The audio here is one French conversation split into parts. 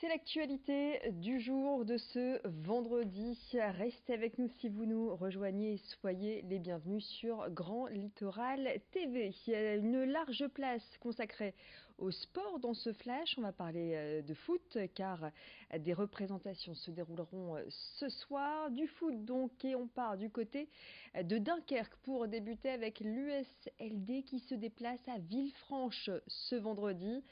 C'est l'actualité du jour de ce vendredi. Restez avec nous si vous nous rejoignez et soyez les bienvenus sur Grand Littoral TV. Il y a une large place consacrée au sport dans ce flash. On va parler de foot car des représentations se dérouleront ce soir. Du foot donc, et on part du côté de Dunkerque pour débuter avec l'USLD qui se déplace à Villefranche ce vendredi.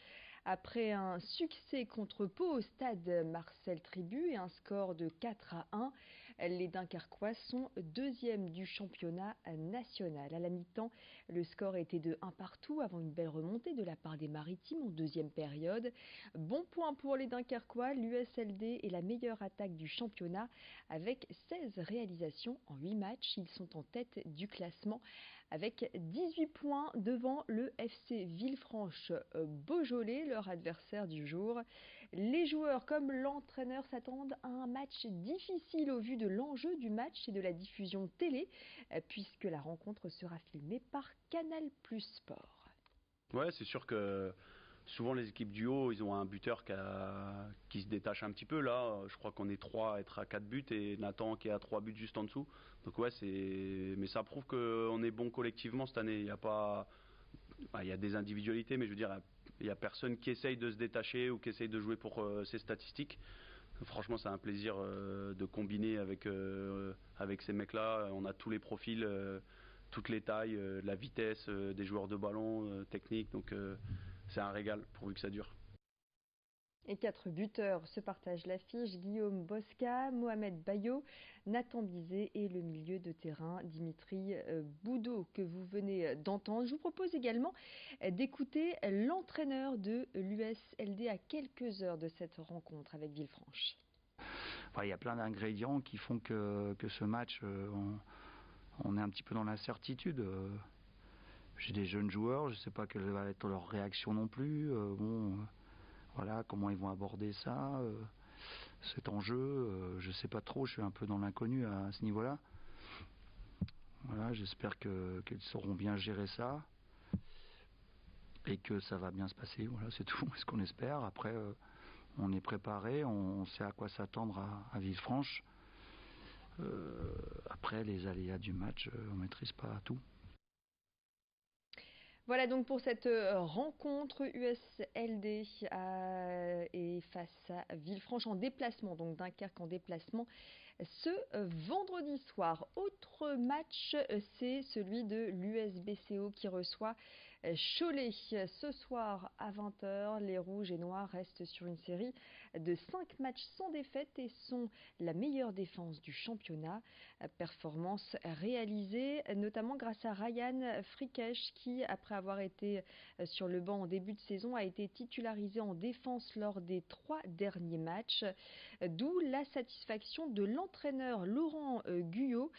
Après un succès contre Pau au stade Marcel Tribut et un score de 4-1, les Dunkerquois sont deuxièmes du championnat national. À la mi-temps, le score était de 1 partout avant une belle remontée de la part des Maritimes en deuxième période. Bon point pour les Dunkerquois, l'USLD est la meilleure attaque du championnat avec 16 réalisations en 8 matchs. Ils sont en tête du classement avec 18 points devant le FC Villefranche-Beaujolais, leur adversaire du jour. Les joueurs comme l'entraîneur s'attendent à un match difficile au vu de l'enjeu du match et de la diffusion télé, puisque la rencontre sera filmée par Canal+ Sport. Ouais, c'est sûr que souvent les équipes du haut, ils ont un buteur qui se détache un petit peu. Là, je crois qu'on est 3 à être à 4 buts et Nathan qui est à 3 buts juste en dessous. Donc ouais, mais ça prouve qu'on est bon collectivement cette année. Il y a pas, il y a des individualités, mais je veux dire, il n'y a personne qui essaye de se détacher ou qui essaye de jouer pour ses statistiques. Franchement, c'est un plaisir de combiner avec ces mecs-là. On a tous les profils, toutes les tailles, la vitesse, des joueurs de ballon, technique. Donc c'est un régal pourvu que ça dure. Et 4 buteurs se partagent l'affiche: Guillaume Bosca, Mohamed Bayo, Nathan Bizet et le milieu de terrain Dimitri Boudot que vous venez d'entendre. Je vous propose également d'écouter l'entraîneur de l'USLD à quelques heures de cette rencontre avec Villefranche. Il y a plein d'ingrédients qui font que ce match, on est un petit peu dans l'incertitude. J'ai des jeunes joueurs, je ne sais pas quelle va être leur réaction non plus. Voilà, comment ils vont aborder ça, cet enjeu, je ne sais pas trop, je suis un peu dans l'inconnu à ce niveau-là. Voilà, j'espère qu'ils sauront bien gérer ça et que ça va bien se passer. Voilà, c'est tout, c'est ce qu'on espère. Après, on est préparé, on sait à quoi s'attendre à Villefranche. Après, les aléas du match, on ne maîtrise pas tout. Voilà donc pour cette rencontre USLD et face à Villefranche en déplacement, donc Dunkerque en déplacement ce vendredi soir. Autre match, c'est celui de l'USBCO qui reçoit Cholet ce soir à 20h. Les Rouges et Noirs restent sur une série de 5 matchs sans défaite et sont la meilleure défense du championnat. Performance réalisée notamment grâce à Ryan Frikesh qui, après avoir été sur le banc en début de saison, a été titularisé en défense lors des 3 derniers matchs. D'où la satisfaction de l'entraîneur Laurent Guyot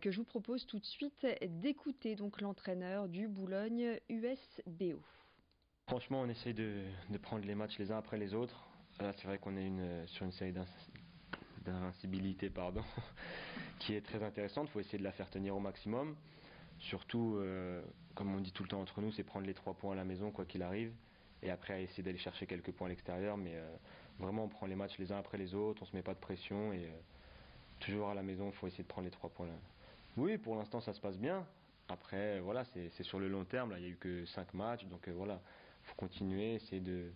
que je vous propose tout de suite d'écouter, donc l'entraîneur du Boulogne USBO. Franchement, on essaye de prendre les matchs les uns après les autres. Là, c'est vrai qu'on est sur une série d'invincibilité qui est très intéressante. Il faut essayer de la faire tenir au maximum. Surtout, comme on dit tout le temps entre nous, c'est prendre les 3 points à la maison quoi qu'il arrive. Et après essayer d'aller chercher quelques points à l'extérieur. Mais vraiment, on prend les matchs les uns après les autres. On se met pas de pression. Et toujours à la maison, il faut essayer de prendre les 3 points là. Oui, pour l'instant, ça se passe bien. Après, voilà, c'est sur le long terme. Là, il n'y a eu que 5 matchs. Donc voilà, il faut continuer, essayer de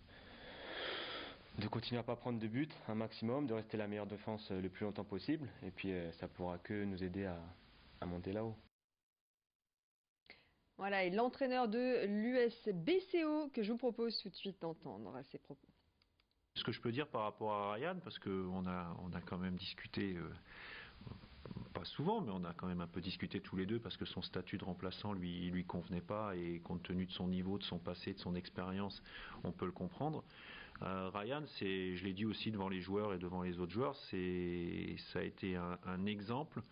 continuer à pas prendre de buts un maximum, de rester la meilleure défense le plus longtemps possible. Et puis, ça pourra que nous aider à monter là-haut. Voilà, et l'entraîneur de l'USBCO que je vous propose tout de suite d'entendre à ses propos. Ce que je peux dire par rapport à Ryan, parce qu'on a quand même discuté, pas souvent, mais on a quand même un peu discuté tous les deux, parce que son statut de remplaçant lui convenait pas, et compte tenu de son niveau, de son passé, de son expérience, on peut le comprendre. Ryan, je l'ai dit aussi devant les joueurs et devant les autres joueurs, ça a été un exemple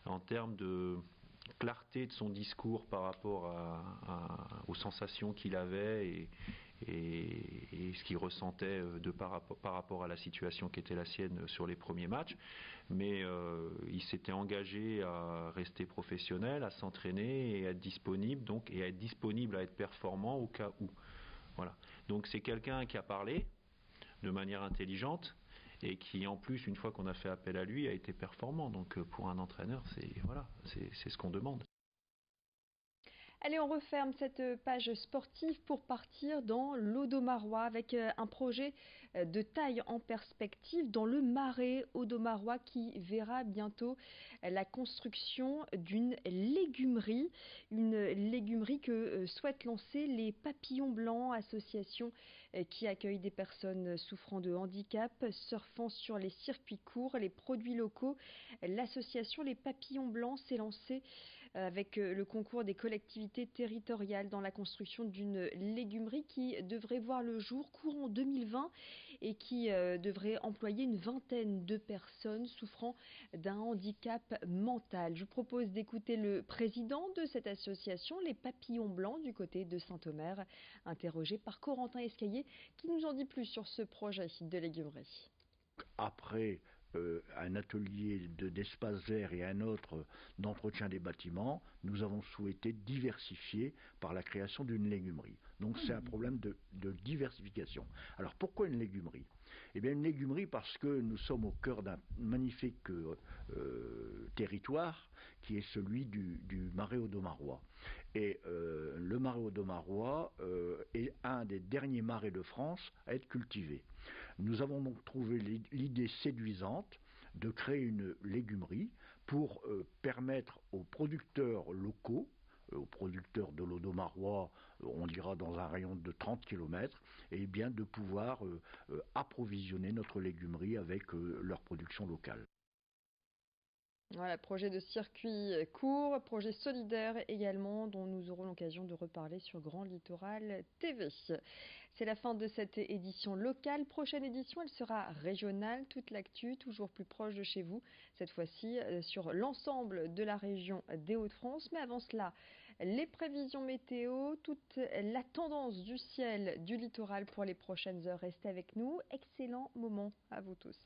en termes de clarté de son discours par rapport aux sensations qu'il avait et ce qu'il ressentait par rapport à la situation qui était la sienne sur les premiers matchs. Mais il s'était engagé à rester professionnel, à s'entraîner et à être disponible, à être performant au cas où. Voilà. Donc c'est quelqu'un qui a parlé. de manière intelligente et qui en plus, une fois qu'on a fait appel à lui, a été performant. Donc pour un entraîneur, c'est ce qu'on demande. Allez, on referme cette page sportive pour partir dans l'Audomarois avec un projet de taille en perspective dans le Marais audomarois qui verra bientôt la construction d'une légumerie. Une légumerie que souhaitent lancer les Papillons Blancs, association qui accueille des personnes souffrant de handicap, surfant sur les circuits courts, les produits locaux. L'association Les Papillons Blancs s'est lancée avec le concours des collectivités territoriales dans la construction d'une légumerie qui devrait voir le jour courant 2020 et qui devrait employer une vingtaine de personnes souffrant d'un handicap mental. Je vous propose d'écouter le président de cette association, les Papillons Blancs, du côté de Saint-Omer, interrogé par Corentin Escaillé, qui nous en dit plus sur ce projet de légumerie. Après un atelier d'espace vert et un autre d'entretien des bâtiments, nous avons souhaité diversifier par la création d'une légumerie. Donc c'est un problème de diversification. Alors pourquoi une légumerie ? Eh bien une légumerie parce que nous sommes au cœur d'un magnifique territoire qui est celui du Marais audomarois. Et le Marais audomarois est un des derniers marais de France à être cultivé. Nous avons donc trouvé l'idée séduisante de créer une légumerie pour permettre aux producteurs locaux, aux producteurs de l'Audomarois, on dira dans un rayon de 30 km, et bien de pouvoir approvisionner notre légumerie avec leur production locale. Voilà, projet de circuit court, projet solidaire également, dont nous aurons l'occasion de reparler sur Grand Littoral TV. C'est la fin de cette édition locale. Prochaine édition, elle sera régionale. Toute l'actu, toujours plus proche de chez vous, cette fois-ci sur l'ensemble de la région des Hauts-de-France. Mais avant cela, les prévisions météo, toute la tendance du ciel du littoral pour les prochaines heures. Restez avec nous. Excellent moment à vous tous.